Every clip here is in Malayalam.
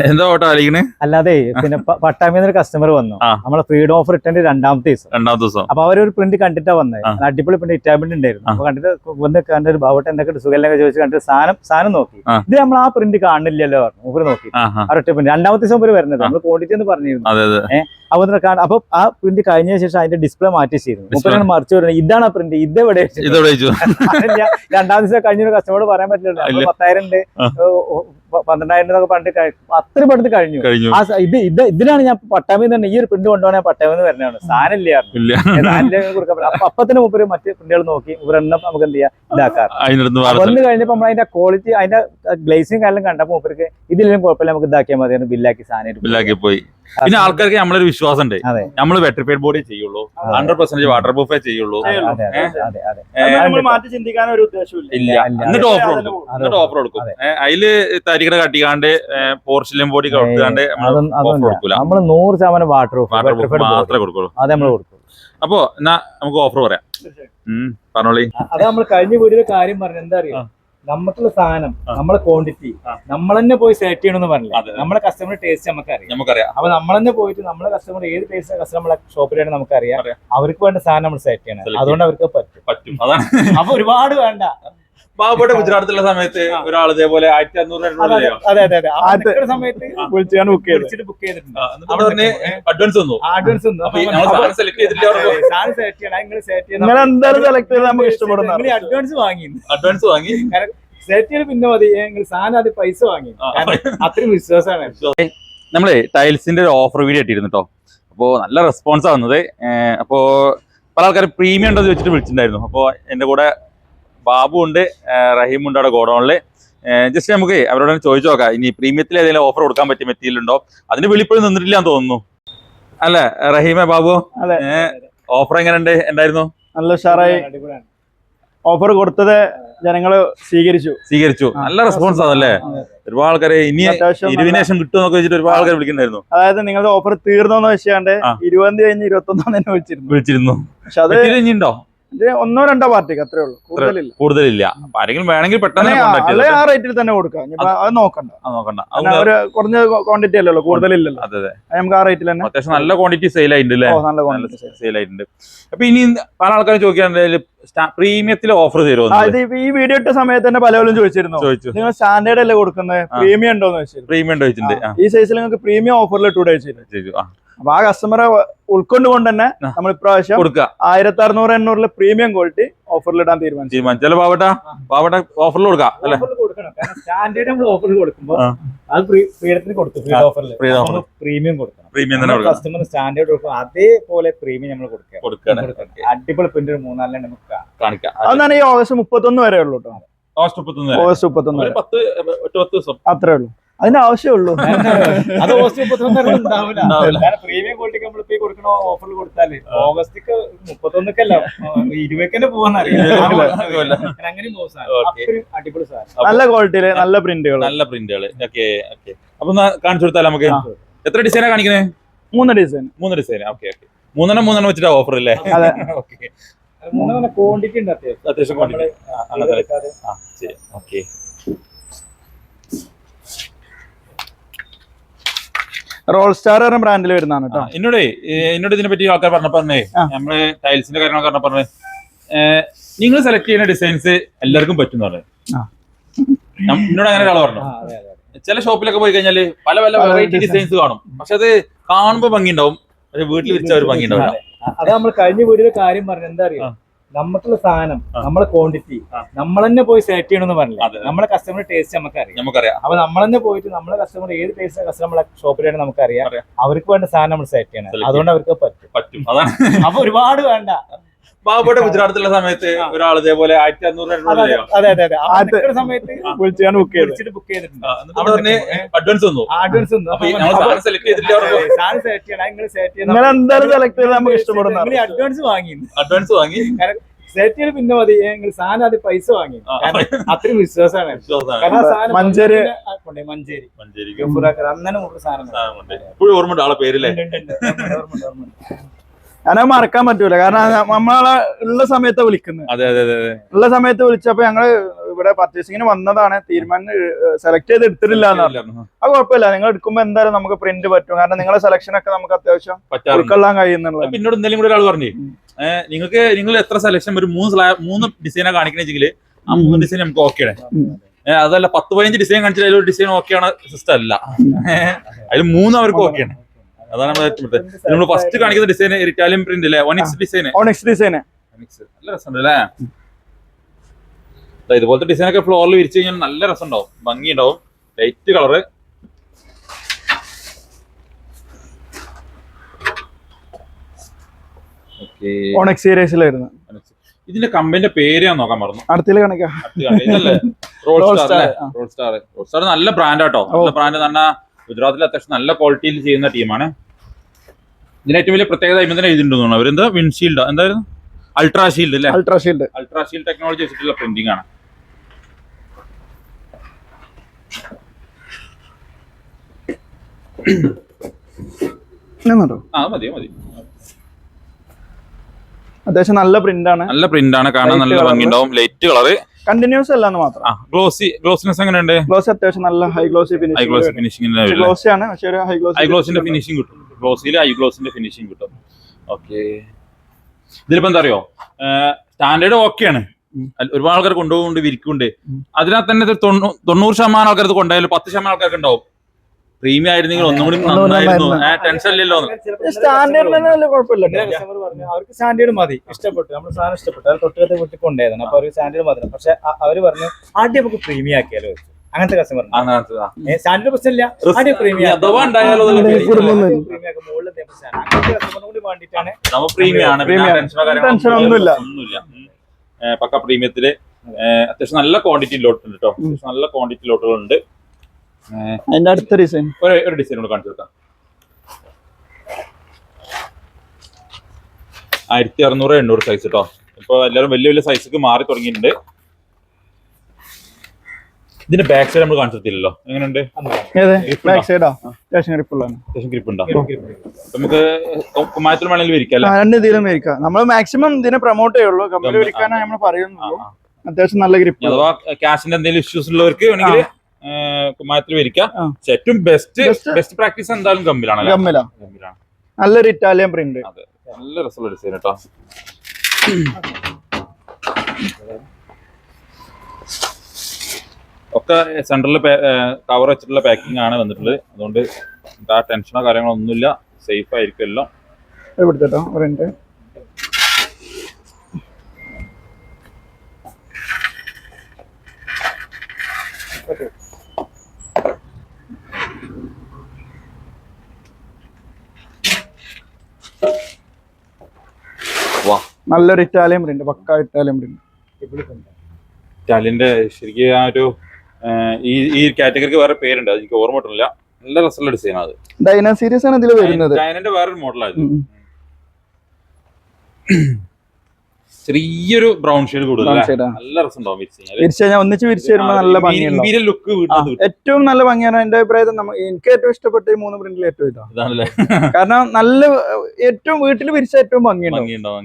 എന്താ ഓട്ടോ കളിക്കണേ? അല്ലാതെ പിന്നെ പട്ടാമ്പിന്ന് ഒരു കസ്റ്റമർ വന്നു, നമ്മളെ ഫ്രീഡം ഓഫർ ഇട്ടതിന്റെ രണ്ടാമത്തെ ദിവസം. അപ്പൊ അവരൊരു പ്രിന്റ് കണ്ടിട്ടാ വന്നത്, അടിപൊളി പ്രിന്റ് ഇറ്റാബിന്റ് ഉണ്ടായിരുന്നു. അപ്പൊ കണ്ടിട്ട് വന്ന് കണ്ട ഒരു ഭാവട്ടെ എന്തൊക്കെ സുഖമൊക്കെ ചോദിച്ചു കണ്ടിട്ട് സാധനം നോക്കി. ഇത് നമ്മൾ ആ പ്രിന്റ് കാണില്ലല്ലോ പറഞ്ഞു. ഊര് നോക്കി ഒരൊറ്റ പ്രിന്റ്. രണ്ടാമത്തെ ദിവസം ഊര് വരുന്നത് നമ്മൾ ക്വാണ്ടിറ്റി എന്ന് പറഞ്ഞിരുന്നു. അപ്പൊ ആ പ്രിന്റ് കഴിഞ്ഞ ശേഷം അതിന്റെ ഡിസ്പ്ലേ മാറ്റി ചെയ്തിരുന്നു. മറിച്ച് വരുന്നത് ഇതാണ് ആ പ്രിന്റ്, ഇതെവിടെ? രണ്ടാം ദിവസം കഴിഞ്ഞ കസ്റ്റമറോട് പറയാൻ പറ്റില്ല. 10,000 ഉണ്ട്, 12,000 എന്നൊക്കെ പറഞ്ഞിട്ട് അത്രയും പെടുത്ത് കഴിഞ്ഞു. ഇതിനാണ് ഞാൻ പട്ടാമ്പിൽ തന്നെ ഈ ഒരു പ്രിന്റ് കൊണ്ടുപോകാൻ പട്ടാമ്പിൽ നിന്ന് വരുന്നതാണ്. സാധനം ഇല്ലായിരുന്നു കൊടുക്കാൻ. അപ്പൊ തന്നെ മുപ്പര് മറ്റു പ്രിന്റുകൾ നോക്കി ഇവരെണ്ണം നമുക്ക് എന്ത് ചെയ്യാം ഇതാക്കാം. വന്ന് കഴിഞ്ഞപ്പോ നമ്മൾ അതിന്റെ ക്വാളിറ്റി അതിന്റെ ഗ്ലേസിങ് കാര്യം കണ്ടപ്പോ മുപ്പർക്ക് ഇതിലും കുഴപ്പമില്ല, നമുക്ക് ഇതാക്കിയാൽ മതി, ബില്ലാക്കി സാധനം പോയി. പിന്നെ ആൾക്കാർക്ക് നമ്മളൊരു വിശ്വാസം ഉണ്ട്, നമ്മൾ വെട്രിഫൈഡ് ബോഡി ചെയ്യുള്ളൂ, 100% വാട്ടർ പ്രൂഫേ ചെയ്യുള്ളൂ, മാറ്റി ചിന്തിക്കാൻ ഒരു ഉദ്ദേശമില്ല. എന്നിട്ട് ഓഫർ കൊടുക്കും. അതില് തരികട കട്ടിക്കാണ്ട് പോർഷലും ബോഡി കൊടുക്കാണ്ട് നമ്മൾ 100% വാട്ടർ പ്രൂഫ് മാത്രമേ കൊടുക്കുള്ളൂ. അത് നമ്മൾ കൊടുക്കും. അപ്പൊ എന്നാ നമുക്ക് ഓഫർ പറയാം. പറഞ്ഞോളി. അത് നമ്മൾ കഴിഞ്ഞ വീഡിയോയിലെ കാര്യം പറഞ്ഞു. എന്താ അറിയാം, നമുക്കുള്ള സാധനം നമ്മളെ ക്വാണ്ടിറ്റി നമ്മൾ തന്നെ പോയി സെലക്ട് ചെയ്യണമെന്ന് പറഞ്ഞില്ല. നമ്മളെ കസ്റ്റമർ ടേസ്റ്റ് നമുക്കറിയാം. അപ്പൊ നമ്മൾ തന്നെ പോയിട്ട് നമ്മളെ കസ്റ്റമർ ഏത് ടേസ്റ്റ് കസ്റ്റമർ നമ്മളെ ഷോപ്പിലാണ് നമുക്കറിയാം. അവർക്ക് വേണ്ട സാധനം നമ്മൾ സെലക്ട് ചെയ്യണം. അതുകൊണ്ട് അവർക്ക് പറ്റും. അപ്പൊ ഒരുപാട് വേണ്ട. പാവപ്പെട്ട ഗുജറാത്തിലുള്ള സമയത്ത് ഒരാൾ ഇതേപോലെ 1500 സമയത്ത് ബുക്ക് ചെയ്തിട്ടുണ്ട്. അഡ്വാൻസ് വന്നു. അഡ്വാൻസ് വാങ്ങി സെലക്ട് ചെയ്ത് പിന്നെ മതി, സാധനം അത് പൈസ വാങ്ങി. അത്രയും വിശ്വാസമാണ്. നമ്മള് ടൈൽസിന്റെ ഒരു ഓഫർ വീഡിയോ ഇട്ടിരുന്നു കേട്ടോ. അപ്പോ നല്ല റെസ്പോൺസ് ആവുന്നത്. അപ്പോ പല ആൾക്കാർ പ്രീമിയം ഉണ്ടോ എന്ന് ചോദിച്ചിട്ട് വിളിച്ചിട്ടുണ്ടായിരുന്നു. അപ്പൊ എന്റെ കൂടെ ബാബു ഉണ്ട്, റഹീം ഉണ്ട് അവിടെ ഗോഡൌണില്. ജസ്റ്റ് നമുക്ക് അവരോട് ചോദിച്ചു നോക്കാം, ഇനി പ്രീമിയത്തിൽ ഏതെങ്കിലും ഓഫർ കൊടുക്കാൻ പറ്റിയ മെറ്റീരിയൽ ഉണ്ടോ. അതിന് വിളിപ്പോഴും നിന്നിട്ടില്ല എന്ന് തോന്നുന്നു അല്ലെ റഹീമെ? ബാബു, ഓഫർ എങ്ങനെയുണ്ട്? എന്തായിരുന്നു? നല്ല ഉഷാറായി. ഓഫർ കൊടുത്തത് ജനങ്ങള് സ്വീകരിച്ചു. നല്ല റെസ്പോൺസ് ആണല്ലേ. ഒരുപാട് ആൾക്കാരെ ഇനി 20 ശേഷം കിട്ടുമെന്നൊക്കെ വെച്ചിട്ട് ഒരുപാട് ആൾക്കാർ വിളിക്കുന്നുണ്ടായിരുന്നു. അതായത് നിങ്ങളുടെ ഓഫർ തീർന്നോന്ന് വെച്ചാണ്ട് 20 കഴിഞ്ഞ് 21 തന്നെ വിളിച്ചിരുന്നു. പക്ഷെ അത് ഇനിയുണ്ടോ? 1-2 പാർട്ടിക്ക് അത്രേ ഉള്ളൂ, കൂടുതലില്ല. ആരെങ്കിലും വേണമെങ്കിൽ പെട്ടെന്ന് ആ റേറ്റിൽ തന്നെ കൊടുക്കാം. അത് നോക്കണ്ട. കുറഞ്ഞ ക്വാണ്ടിറ്റി അല്ലല്ലോ, കൂടുതലില്ലല്ലോ. അതെ, നമുക്ക് ആ റേറ്റിൽ തന്നെ അത്യാവശ്യം നല്ല ക്വാണ്ടിറ്റി സെയിൽ ആയിട്ടുണ്ട്. അപ്പൊ ഇനി പല ആൾക്കാരും ചോദിക്കാറുണ്ട് പ്രീമിയത്തിൽ ഓഫർ തരുമോ? ഈ വീഡിയോ ഇട്ട സമയത്ത് തന്നെ പലരും ചോദിച്ചിരുന്നു, നിങ്ങൾ സ്റ്റാൻഡേർഡ് അല്ലേ കൊടുക്കുന്നത്, പ്രീമിയം ഉണ്ടോന്ന് വെച്ചിട്ട്. പ്രീമിയം ഉണ്ടോ ചോദിച്ചിട്ടുണ്ട്. ഈ സൈസിൽ നിങ്ങൾക്ക് പ്രീമിയം ഓഫറിൽ ഇട്ടൂടെ ചെയ്തു. അപ്പൊ ആ കസ്റ്റമറെ ഉൾക്കൊണ്ടുകൊണ്ട് തന്നെ നമ്മൾ ഇപ്രാവശ്യം 1600-800 പ്രീമിയം ക്വാളിറ്റി ഓഫറിൽ ഇടാൻ തീരുമാനിച്ചു. പാവട്ട ഓഫറിൽ കൊടുക്കാം അല്ലെ? സ്റ്റാൻഡേർഡ് നമ്മൾ ഓഫർ കൊടുക്കുമ്പോൾ അത് ഫ്രീഡത്തിന് കൊടുത്തു. പ്രീമിയം കൊടുക്കണം. കസ്റ്റമർ സ്റ്റാൻഡേർഡ് കൊടുക്കും, അതേപോലെ പ്രീമിയം നമ്മൾ കൊടുക്കുക. അടിപൊളി പ്രിന്റ് 3-4 നമുക്ക് കാണിക്കാം. അതാണ് ഈ ഓഗസ്റ്റ് 31 വരെ ഉള്ളൂ കേട്ടോ. ഓഗസ്റ്റ് 31 അത്രേ ഉള്ളൂ. അതിന്റെ ആവശ്യമുള്ളൂ. അത് പ്രീമിയം ക്വാളിറ്റി നമ്മൾ കൊടുക്കണ ഓഫറിൽ കൊടുത്താല് ഓഗസ്റ്റ് 31 20 പോവാൻ അടിപൊളി സാധനം. നല്ല ക്വാളിറ്റിയില് നല്ല പ്രിന്റുകൾ. അപ്പൊ കാണിച്ചു കൊടുത്താൽ നമുക്ക് എത്ര ഡിസൈനാ കാണിക്കുന്നത്? 3 ഡിസൈൻ. 3 ഡിസൈൻ. ഓക്കെ. 3 വെച്ചിട്ടാ ഓഫർ അല്ലേ? ഓക്കെ. ക്വാണ്ടിറ്റി ഉണ്ട്, അത്യാവശ്യം ക്വാണ്ടിറ്റി. ഓക്കെ. റോൾ സ്റ്റാർ എന്ന ബ്രാൻഡിൽ വരുന്നതാണ് കേട്ടോ. എന്നോട് ഇതിനെ പറ്റി ആൾക്കാർ പറഞ്ഞേ, നമ്മള് ടൈൽസിന്റെ കാര്യങ്ങളൊക്കെ പറഞ്ഞേ, നിങ്ങൾ സെലക്ട് ചെയ്യുന്ന ഡിസൈൻസ് എല്ലാവർക്കും പറ്റും പറഞ്ഞു. എന്നോട് അങ്ങനെ ഒരാൾ പറഞ്ഞു. ചില ഷോപ്പിലൊക്കെ പോയി കഴിഞ്ഞാല് പല വെറൈറ്റി ഡിസൈൻസ് കാണും, പക്ഷെ അത് കാണുമ്പോ ഭംഗി ഉണ്ടാവും, പക്ഷെ വീട്ടിൽ വിരിച്ച ഒരു ഭംഗി ഉണ്ടാവില്ല. അത് നമ്മൾ കഴിഞ്ഞ വീഡിയോയിലെ കാര്യം പറഞ്ഞു. എന്താ അറിയാം, നമുക്കുള്ള സാധനം നമ്മളെ ക്വാണ്ടിറ്റി നമ്മൾ തന്നെ പോയി സെലക്ട് ചെയ്യണമെന്ന് പറഞ്ഞില്ല. നമ്മളെ കസ്റ്റമർ ടേസ്റ്റ് നമുക്കറിയാം. അപ്പൊ നമ്മൾ തന്നെ പോയിട്ട് നമ്മളെ കസ്റ്റമർ ഏത് ടേസ്റ്റ് കസ്റ്റമർ നമ്മളെ ഷോപ്പിലാണ് നമുക്കറിയാം. അവർക്ക് വേണ്ട സാധനം നമ്മൾ സെലക്ട് ചെയ്യണം. അതുകൊണ്ട് അവർക്ക് പറ്റും. അപ്പൊ ഒരുപാട് വേണ്ട. പാവപ്പെട്ട ഗുജറാത്തിലുള്ള സമയത്ത് ഒരാൾ ഇതേപോലെ 1500 സമയത്ത് ബുക്ക് ചെയ്തിട്ടുണ്ട്. അഡ്വാൻസ് വന്നു. അഡ്വാൻസ് വാങ്ങി സെലക്ട് ചെയ്ത് പിന്നെ മതി, സാധനം അത് പൈസ വാങ്ങി. അത്രയും വിശ്വാസമാണ്. മഞ്ചേരി അങ്ങനെ ഓർമ്മ ആളെ പേരില്ലേ? ഞാനത് മറക്കാൻ പറ്റൂല, കാരണം നമ്മളെ ഉള്ള സമയത്ത് വിളിക്കുന്നത്. അതെ അതെ അതെ ഉള്ള സമയത്ത് വിളിച്ചപ്പോ ഞങ്ങള് ഇവിടെ പർച്ചേസിങ്ങിന് വന്നതാണ്, തീരുമാനം സെലക്ട് ചെയ്ത് എടുത്തിട്ടില്ല എന്ന് പറഞ്ഞു. അത് കുഴപ്പമില്ല, നിങ്ങൾ എടുക്കുമ്പോ എന്തായാലും നമുക്ക് പ്രിന്റ് പറ്റും, കാരണം നിങ്ങളെ സെലക്ഷൻ ഒക്കെ നമുക്ക് അത്യാവശ്യം ഉൾക്കൊള്ളാൻ കഴിയുന്നുള്ളത്. പിന്നോട് എന്തെങ്കിലും കൂടെ ഒരാൾ പറഞ്ഞു, നിങ്ങൾ എത്ര സെലക്ഷൻ ഒരു 3 ഡിസൈനാ കാണിക്കണെച്ചെങ്കിൽ ആ 3 ഡിസൈൻ നമുക്ക് ഓക്കെയാണ്. അതല്ല 10-15 ഡിസൈൻ കാണിച്ചാൽ അതിലൊരു ഡിസൈൻ ഓക്കെയാണ് സിസ്റ്റം അല്ല, അതിൽ 3 അവർക്ക് ഓക്കെയാണ്. അതാണ് നമ്മൾ ഫസ്റ്റ് കാണിക്കുന്ന ഡിസൈൻ ഇറ്റാലിയൻ പ്രിന്റ് അല്ലേ, ഓണിക്സ് ഡിസൈൻ. നല്ല രസമുണ്ട് അല്ലേ, ഇതുപോലത്തെ ഡിസൈൻ ഒക്കെ ഫ്ലോറിൽ വിരിച്ചു കഴിഞ്ഞാൽ നല്ല രസം ഉണ്ടാവും, ഭംഗി ഉണ്ടാവും. ലൈറ്റ് കളറ്, ഇതിന്റെ കമ്പനിന്റെ പേര് ഞാൻ നോക്കാൻ പറഞ്ഞു. ഇതല്ലേ റോൾ സ്റ്റാർ, നല്ല ബ്രാൻഡ് ആട്ടോ, നല്ല ബ്രാൻഡ് എന്ന് പറഞ്ഞാൽ ഗുജറാത്തിൽ അത്യാവശ്യം നല്ല ക്വാളിറ്റിയിൽ ചെയ്യുന്ന ടീമാണ്. ഇതിന് ഏറ്റവും വലിയ പ്രത്യേകത തന്നെ എഴുതിയിട്ടുണ്ടെന്ന് അവരെന്താ വിൻഷീൽഡ്, എന്തായിരുന്നു അൾട്രാഷീൽഡ് അല്ലേ, അൾട്രാഷീൽഡ് ടെക്നോളജി വെച്ചിട്ടുള്ള പ്രിന്റിംഗ് ആണ്. മതി മതി, അത്യാവശ്യം നല്ല പ്രിന്റ് ആണ്, കാണാൻ നല്ല ഭംഗി ഉണ്ടാവും. ലൈറ്റ് കളറ്, കണ്ടിന്യൂസ് അല്ലാന്ന് മാത്രം. ഗ്ലോസിനെസ് എങ്ങനെയുണ്ട്? ഗ്ലോസ് അത്യാവശ്യം നല്ല ഹൈ ഗ്ലോസി ഫിനിഷിംഗ് ആണ്, പക്ഷേ ഒരു ഹൈ ഗ്ലോസിന്റെ ഫിനിഷിംഗ് കിട്ടും, ഗ്ലോസിൽ ഹൈ ഗ്ലോസിന്റെ ഫിനിഷിംഗ് കിട്ടും. ഓക്കെ, ഇതിലിപ്പോ എന്താ അറിയോ, സ്റ്റാൻഡേർഡ് ഓക്കെയാണ്, ഒരുപാട് ആൾക്കാർ കൊണ്ടുപോകുന്നുണ്ട്, വിരിക്കുന്നുണ്ട്. അതിനകത്ത് തന്നെ 90% ആൾക്കാർ കൊണ്ടുപോയാലും 10% ആൾക്കാർക്ക് ഉണ്ടാവും. പ്രീമിയം ആയിരുന്നെങ്കിൽ ഒന്നും കൂടി നന്നായിരുന്നു, ടെൻഷൻ ഇല്ലല്ലോ. അവർക്ക് സ്റ്റാൻഡേർഡ് മതി, ഇഷ്ടപ്പെട്ടു, നമ്മുടെ സാധനം ഇഷ്ടപ്പെട്ടു, അത് തൊട്ടടുത്ത് വീട്ടിൽ കൊണ്ടുപോയതാണ്. അപ്പൊ അവർക്ക് സ്റ്റാൻഡേർഡ് മതി. പക്ഷെ അവര് പറഞ്ഞു ആദ്യം നമുക്ക് പ്രീമിയം ആക്കിയാലോ, അങ്ങനത്തെ കസ്റ്റമർ. സ്റ്റാൻഡേർഡ് പ്രശ്നമില്ല, ആദ്യം പ്രീമിയം പക്ക പ്രീമിയത്തില് അത്യാവശ്യം നല്ല ക്വാണ്ടിറ്റി ലോട്ട് ഉണ്ട് കേട്ടോ, നല്ല ക്വാണ്ടിറ്റി ലോട്ടുകളുണ്ട്. അതിന്റെ അടുത്ത ഡിസൈൻ ഒരു ഡിസൈൻ കൂടെ കാണിച്ചു കൊടുക്കാം. 1600-800 സൈസ് കേട്ടോ. ഇപ്പൊ എല്ലാവരും വലിയ വലിയ സൈസൊക്കെ മാറി തുടങ്ങിയിട്ടുണ്ട്. ഇതിന്റെ ബാക്ക് സൈഡ് നമ്മൾ കാണിച്ചിട്ടില്ലല്ലോ, എങ്ങനെയുണ്ട്? ഗ്രിപ്പ് ഉണ്ടോ? നമുക്ക് കുമ്മായത്തിൽ വേണമെങ്കിൽ വിരിക്കാം, രണ്ട് രീതിയിലും വിരിക്കാം. നമ്മൾ മാക്സിമം ഇതിനെ പ്രൊമോട്ട് ചെയ്യുള്ളൂ, കമ്പനി വിരിക്കാനാണ് നമ്മൾ പറയുന്നുള്ളൂ. അത്യാവശ്യം നല്ല ഗ്രിപ്പ്. അഥവാ ക്യാഷിന്റെ എന്തെങ്കിലും ഇഷ്യൂസ് ഉള്ളവർക്ക് വേണമെങ്കിൽ കുമ്മായത്തിൽ വിരിക്കാം. ഏറ്റവും ബെസ്റ്റ് പ്രാക്ടീസ് എന്തായാലും ഗമ്മിലാണ്. നല്ലൊരു ഇറ്റാലിയൻ പ്രിന്റ്, നല്ല രസമുള്ള ഡിസൈൻ കേട്ടോ. ഒക്കെ സെൻട്രലിൽ കവർ വെച്ചിട്ടുള്ള പാക്കിംഗ് ആണ് വന്നിട്ടുള്ളത്. അതുകൊണ്ട് ആ ടെൻഷനോ കാര്യങ്ങളോ ഒന്നുമില്ല, സേഫ് ആയിരിക്കും എല്ലാം. നല്ലൊരു ഇറ്റാലിയൻ പ്രിന്റ്, പക്ക ഇറ്റാലിയൻ പ്രിന്റ്. ഇറ്റാലിയന്റെ ശരിക്കും ആ ഒരു ഈ കാറ്റഗറിക്ക് വേറെ പേരുണ്ട്, അത് എനിക്ക് ഓർമ്മ കിട്ടുന്നില്ല. നല്ല രസമുള്ള ഡിസൈൻ ആണ്. ഡൈന സീരീസ് ആണ് ഇതിൽ വരുന്നത്. ഡൈനന്റെ വേറൊരു മോഡലായിരുന്നു, ചെറിയൊരു ബ്രൗൺ ഷെയ്ഡ് കൂടുതൽ. നല്ല രസമുണ്ടാവും ഒന്നിച്ച് വിരിച്ചു വരുമ്പോൾ നല്ല ഭംഗിയുള്ള ലുക്ക്. ഏറ്റവും നല്ല ഭംഗിയാണ് എന്റെ അഭിപ്രായത്തിൽ. എനിക്ക് ഏറ്റവും ഇഷ്ടപ്പെട്ട ഈ 3 പ്രിന്റിൽ ഏറ്റവും ഇതാണല്ലേ, കാരണം നല്ല ഏറ്റവും വീട്ടിൽ വിരിച്ച ഏറ്റവും ഭംഗിയുണ്ടാവും.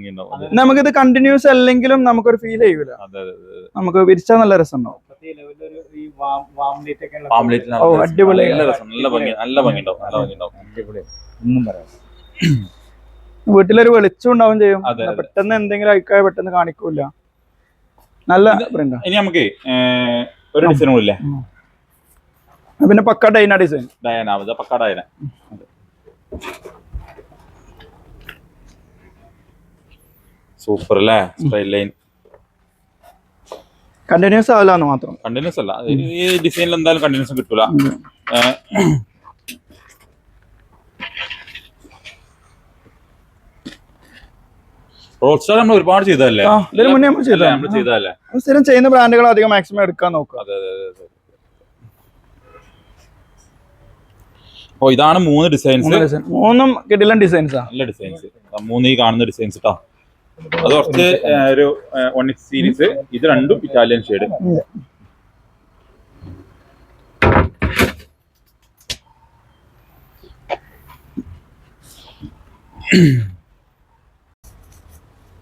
നമുക്കിത് കണ്ടിന്യൂസ് അല്ലെങ്കിലും നമുക്കൊരു ഫീൽ ചെയ്യൂല, നമുക്ക് വിരിച്ചാൽ നല്ല രസം ഉണ്ടാവും. അടിപൊളി, വീട്ടിലൊരു വെളിച്ചം ഉണ്ടാവും ചെയ്യും, പെട്ടെന്ന് എന്തെങ്കിലും അയക്കാതെ പെട്ടെന്ന് കാണിക്കൂല. നല്ല പ്രിന്റ്. ഇനി നമുക്ക് ഒരു ഡിസൈൻ കൂടില്ലേ, പിന്നെ പക്ക ഡൈന ഡിസൈൻ. പക്ക ഡൈന സൂപ്പർ അല്ലേ, സ്ട്രൈറ്റ് ലൈൻ. കണ്ടിന്യൂസ് ആവില്ല മാത്രം, കണ്ടിന്യൂസ് അല്ല ഈ ഡിസൈനിൽ എന്തായാലും കണ്ടിന്യൂസ് കിട്ടൂല. റോൾ സ്റ്റാർ നമ്മൾ ഒരുപാട് ചെയ്തല്ലേ, സ്ഥിരം ചെയ്യുന്ന ബ്രാൻഡുകൾ അധികം മാക്സിമം എടുക്കാൻ നോക്കുക. ഓ ഇതാണ് 3 ഡിസൈൻസ്, 3 കിടിലൻ ഡിസൈൻസാ, നല്ല ഡിസൈൻസ്. 3 ഈ കാണുന്ന ഡിസൈൻസ് കേട്ടോ. അത് കുറച്ച് ഒരു 1X സീരീസ്, ഇത് രണ്ടും ഇറ്റാലിയൻ ഷെയ്ഡ്.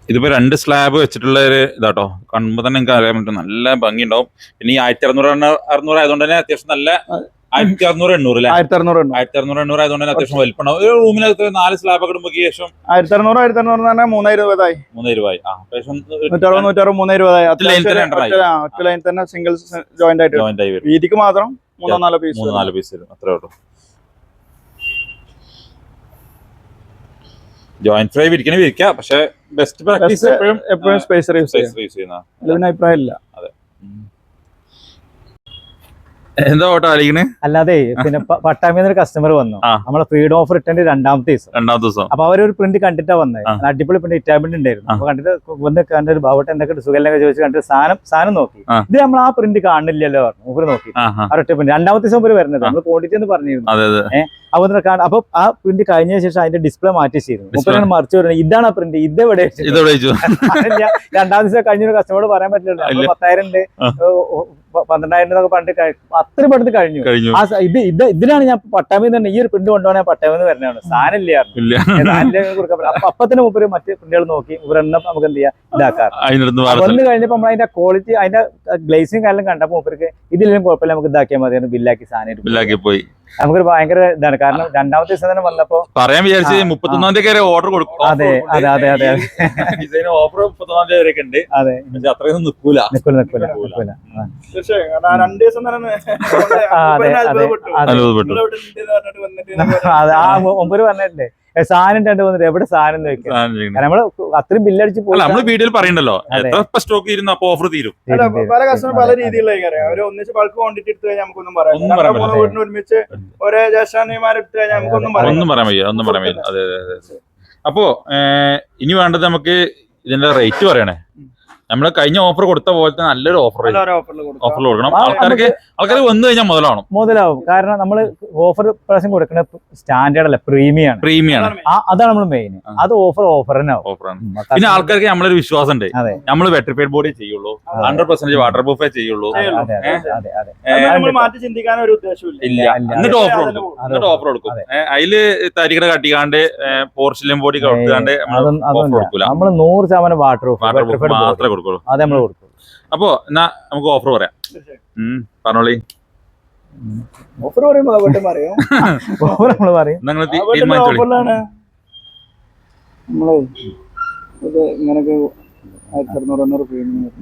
ഇതിപ്പോ 2 സ്ലാബ് വെച്ചിട്ടുള്ള ഒരു ഇതാട്ടോ, കാണുമ്പോ തന്നെ നിങ്ങൾക്ക് അറിയാൻ പറ്റും നല്ല ഭംഗി ഉണ്ടാവും. പിന്നെ ഈ 1600 ആയതുകൊണ്ട് തന്നെ അത്യാവശ്യം നല്ല 1600-800 അല്ലേ? 1600-800 ആയതുകൊണ്ട് തന്നെ അത്യാവശ്യം വലിപ്പുണ്ടാവും. ഒരു റൂമിനകത്ത് 4 സ്ലാബ് ഒക്കെ ഇടുമ്പോ ശേഷം 1600 320 അത്യാവശ്യം 320 സിംഗിൾ ജോയിന്റ് ആയിട്ട് വീതിക്ക് മാത്രം 3-4 പീസ് വരും, അത്രേ ഉള്ളൂ. ജോയിന്റ് ഫ്രൈ വിരിക്കാം, പക്ഷെ ബെസ്റ്റ് പ്രാക്ടീസ് എപ്പോഴും സ്പേസ് യൂസ് ചെയ്യുന്ന അഭിപ്രായം ഇല്ല. എന്താ ഓട്ടോ അടിക്കണേ? അല്ലാതെ പിന്നെ പട്ടാമ്പിന്ന് ഒരു കസ്റ്റമർ വന്നു, നമ്മളെ ഫ്രീഡം ഓഫർ ഇട്ടതിന്റെ രണ്ടാമത്തെ ദിവസം. അപ്പൊ അവരൊരു പ്രിന്റ് കണ്ടിട്ടാ വന്നത്, അടിപൊളി പ്രിന്റ് ഇറ്റാബ്ലെറ്റ് ഉണ്ടായിരുന്നു. അപ്പൊ കണ്ടിട്ട് വന്ന് കണ്ട ഒരു ബാവട്ടെ എന്തൊക്കെ സുഖലൊക്കെ ചോദിച്ചു കണ്ടിട്ട് സാധനം നോക്കി. ഇത് നമ്മൾ ആ പ്രിന്റ് കാണില്ലല്ലോ പറഞ്ഞു, ഊര് നോക്കി ഒറ്റ പ്രിന്റ്. രണ്ടാമത്തെ ദിവസം ഊര് വരുന്നത് നമ്മൾ ക്വാണ്ടിറ്റി എന്ന് പറഞ്ഞിരുന്നു. അപ്പൊ ആ പ്രിന്റ് കഴിഞ്ഞ ശേഷം അതിന്റെ ഡിസ്പ്ലേ മാറ്റി ചെയ്തിരുന്നു. മറിച്ച് പറയുന്നത് ഇതാണ് ആ പ്രിന്റ്, ഇതെവിടെ. രണ്ടാം ദിവസം കഴിഞ്ഞൊരു കസ്റ്റമറോട് പറയാൻ പറ്റില്ല, 10,000 12,000 എന്നൊക്കെ പറഞ്ഞിട്ട് അത്ര പെടുത്ത് കഴിഞ്ഞു. ഇതിനാണ് ഞാൻ പട്ടാമ്പിന്ന് തന്നെ ഈ ഒരു പ്രിന്റ് കൊണ്ടുപോകണേ പട്ടാമ്പിന്ന് വരുന്നതാണ്. സാധനം ഇല്ല കൊടുക്കാൻ. അപ്പൊ തന്നെ മുപ്പര് മറ്റു പ്രിന്റുകൾ നോക്കി ഇവരെണ്ണം നമുക്ക് എന്ത് ചെയ്യാം ഇതാക്കാം. വന്ന് കഴിഞ്ഞപ്പോ നമ്മൾ അതിന്റെ ക്വാളിറ്റി അതിന്റെ ഗ്ലേസിങ് കാലം കണ്ടപ്പോ മുപ്പർക്ക് ഇതിലും കുഴപ്പമില്ല, നമുക്ക് ഇതാക്കിയാൽ മതി, ബില്ലാക്കി സാധനം പോയി. നമുക്കൊരു ഭയങ്കര ഇതാണ്. കാരണം രണ്ടാമത്തെ ദിവസം തന്നെ വന്നപ്പോ പറയാൻ വിചാരിച്ചു 31 ഓർഡർ കൊടുക്കും. അതെ ഓഫർ 31 വരെയൊക്കെ ഉണ്ട്. അതെ, അത്രയൊന്നും നിക്കൂല. ആ മുമ്പ് പറഞ്ഞിട്ടുണ്ട് സാധനം രണ്ടു വന്നിട്ട് എവിടെ സാധനം നോക്കാം. നമ്മള് അത്രയും ബില്ലടിച്ച് പോയി. നമ്മള് വീഡിയോയിൽ പറയണ്ടല്ലോ എത്ര സ്റ്റോക്ക് തീരുന്നു, അപ്പൊ ഓഫർ തീരും. പല കസ്റ്റമർ പല രീതിയിലുള്ള ഒരുമിച്ച് ബൾക്ക് ക്വാണ്ടിറ്റി എടുത്തു കഴിഞ്ഞാൽ നമുക്കൊന്നും പറയാം. ഒരുമിച്ച് ഒരേ ജാഷാനിമാരെടുത്ത് കഴിഞ്ഞാൽ ഒന്നും പറയാൻ വയ്യ. അതെ. അപ്പോ ഇനി വേണ്ടത് നമുക്ക് ഇതിന്റെ റേറ്റ് പറയണേ. നമ്മള് കഴിഞ്ഞ ഓഫർ കൊടുത്ത പോലത്തെ നല്ലൊരു ഓഫർ കൊടുക്കണം. ആൾക്കാർ വന്നു കഴിഞ്ഞാൽ മുതലാവും. കാരണം നമ്മള് ഓഫർ പ്രാവശ്യം കൊടുക്കുന്ന സ്റ്റാൻഡേർഡ് അല്ല, പ്രീമിയം ആണ്. അതാണ് നമ്മൾ മെയിൻ. അത് ഓഫർ തന്നെ. പിന്നെ ആൾക്കാർക്ക് നമ്മളൊരു വിശ്വാസം ഉണ്ട്, നമ്മള് വെട്രിഫൈഡ് ബോഡി ചെയ്യുള്ളൂ, 100% വാട്ടർ പ്രൂഫേ ചെയ്യുള്ളൂ. മാറ്റി ചിന്തിക്കാൻ ഒരു ഉദ്ദേശമില്ല. എന്നിട്ട് ഓഫർ കൊടുക്കും. അതില് തരികട കട്ടിക്കാണ്ട് പോർച്ചിലും ബോഡി കൊടുക്കാണ്ട് ഓഫർ കൊടുക്കൂല. നമ്മള് 100% വാട്ടർ പ്രൂഫ് മാത്രമേ കൊടുക്കുള്ളൂ. അത് നമ്മൾ കൊടുക്കും. അപ്പൊ എന്നാ നമുക്ക് ഓഫർ പറയാം. പറഞ്ഞോളി. ഓഫർ നമ്മള് പറയും. നിങ്ങൾ ഇത് ഇങ്ങനൊക്കെ 1600 പ്രീമിയം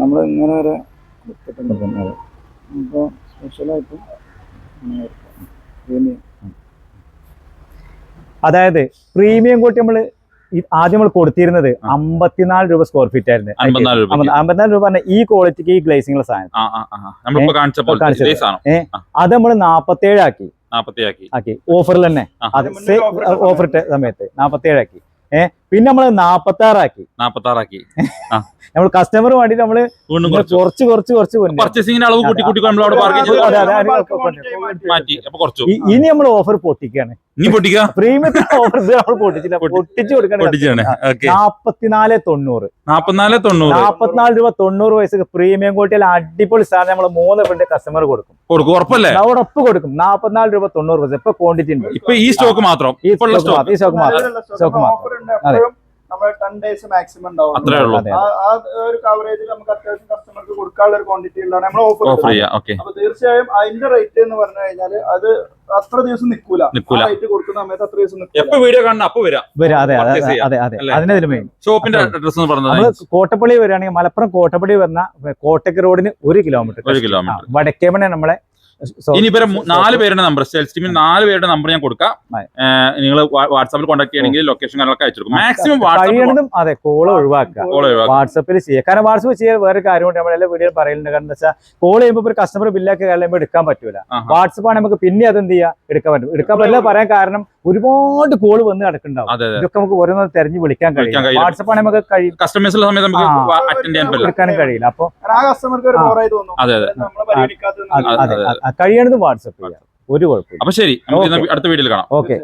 നമ്മൾ ഇങ്ങനെ വരെ അപ്പൊ സ്പെഷ്യലായിട്ട് പ്രീമിയം. അതായത് പ്രീമിയം കൂട്ടി നമ്മള് ആദ്യം നമ്മൾ കൊടുത്തിരുന്നത് 54 രൂപ സ്ക്വയർ ഫീറ്റ് ആയിരുന്നു. 54 രൂപ പറഞ്ഞ ഈ ക്വാളിറ്റിക്ക് ഈ ഗ്ലേസിംഗ് സാധനം അത് നമ്മൾ 47 ആക്കി ഓഫറിൽ തന്നെ. ഓഫർ ഇട്ട സമയത്ത് 47 ആക്കി. പിന്നെ നമ്മള് 46 ആക്കി. നമ്മൾ കസ്റ്റമർ വേണ്ടിട്ട് നമ്മള് കുറച്ച് ഇനി നമ്മൾ ഓഫർ പൊട്ടിക്കാണ്. പ്രീമിയത്തെ ഓഫർ നമ്മൾ പൊട്ടിച്ചു കൊടുക്കണം. 44 രൂപ 90 പൈസക്ക് പ്രീമിയം ക്വാളിറ്റിയിൽ അടിപൊളി സാധനം നമ്മൾ 3 പ്രിന്റ് കസ്റ്റമർ കൊടുക്കും. ഉറപ്പ് കൊടുക്കും. 44 രൂപ 90 പൈസ. ഇപ്പൊ ക്വാണ്ടിറ്റി ഉണ്ട്. ഇപ്പൊ ഈ സ്റ്റോക്ക് മാത്രം. നമ്മൾ 10 ഡേയ്സ് മാക്സിമം ഉണ്ടാവും. ആ ഒരു കവറേജിൽ നമുക്ക് അത്യാവശ്യം കസ്റ്റമർക്ക് കൊടുക്കാനുള്ള ഒരു ക്വാണ്ടിറ്റി ഉള്ളതാണ് നമ്മൾ ഓഫർ. അപ്പൊ തീർച്ചയായും അതിന്റെ റേറ്റ് എന്ന് പറഞ്ഞു കഴിഞ്ഞാൽ അത് അത്ര ദിവസം നിൽക്കൂല. റേറ്റ് കൊടുക്കുന്ന സമയത്ത് അത്ര ദിവസം എപ്പോ വീഡിയോ കാണണം അപ്പൊ വരാം. അതിന് മെയിൻ ഷോപ്പിന്റെ അഡ്രസ് നമ്മള് കോട്ടപ്പള്ളി വരികയാണെങ്കിൽ മലപ്പുറം കോട്ടപ്പള്ളി വന്ന കോട്ടയ്ക്ക് റോഡിന് 1 കിലോമീറ്റർ വടക്കേമണ നമ്മളെ. ഇനി ഇവരെ 4 പേരുടെ നമ്പർ, സെയിൽസ് ടീമിൽ 4 പേരുടെ നമ്പർ ഞാൻ കൊടുക്കാം. നിങ്ങൾ വാട്സാപ്പിൽ കോൺടാക്ട് ചെയ്യണമെങ്കിൽ ലൊക്കേഷൻ കാര്യങ്ങളൊക്കെ അയച്ചു കൊടുക്കും. മാക്സിമം കോള് ഒഴിവാക്കുക. വാട്സാപ്പിൽ ചെയ്യുക. കാരണം വാട്സാപ്പ് ചെയ്യാൻ വേറെ കാര്യമുണ്ട്. നമ്മളെല്ലാം വീഡിയോ പറയുന്നുണ്ട്. കാരണം എന്താ വെച്ചാൽ കോൾ ചെയ്യുമ്പോൾ ഒരു കസ്റ്റമർ ബില്ലൊക്കെ കഴിയുമ്പോൾ എടുക്കാൻ പറ്റൂല. വാട്സാപ്പാണ് നമുക്ക് പിന്നെ അതെന്ത് ചെയ്യാം എടുക്കാൻ പറ്റില്ല. പറയാൻ കാരണം ഒരുപാട് കോള് വന്ന് കിടക്കുന്നുണ്ടാവും. ഇതൊക്കെ നമുക്ക് ഓരോന്നും തെരഞ്ഞു വിളിക്കാൻ കഴിയും. വാട്സാപ്പാണ് നമുക്ക് കഴിയും. കസ്റ്റമേഴ്സുള്ള സമയത്ത് നമുക്ക് എടുക്കാനും കഴിയില്ല. അപ്പൊ കസ്റ്റമർക്ക് കഴിയണത് വാട്സാപ്പ് ചെയ്യാം. ഒരു കുഴപ്പമില്ല. അപ്പൊ ശരി, അടുത്ത വീഡിയോയിൽ കാണാം. ഓക്കെ.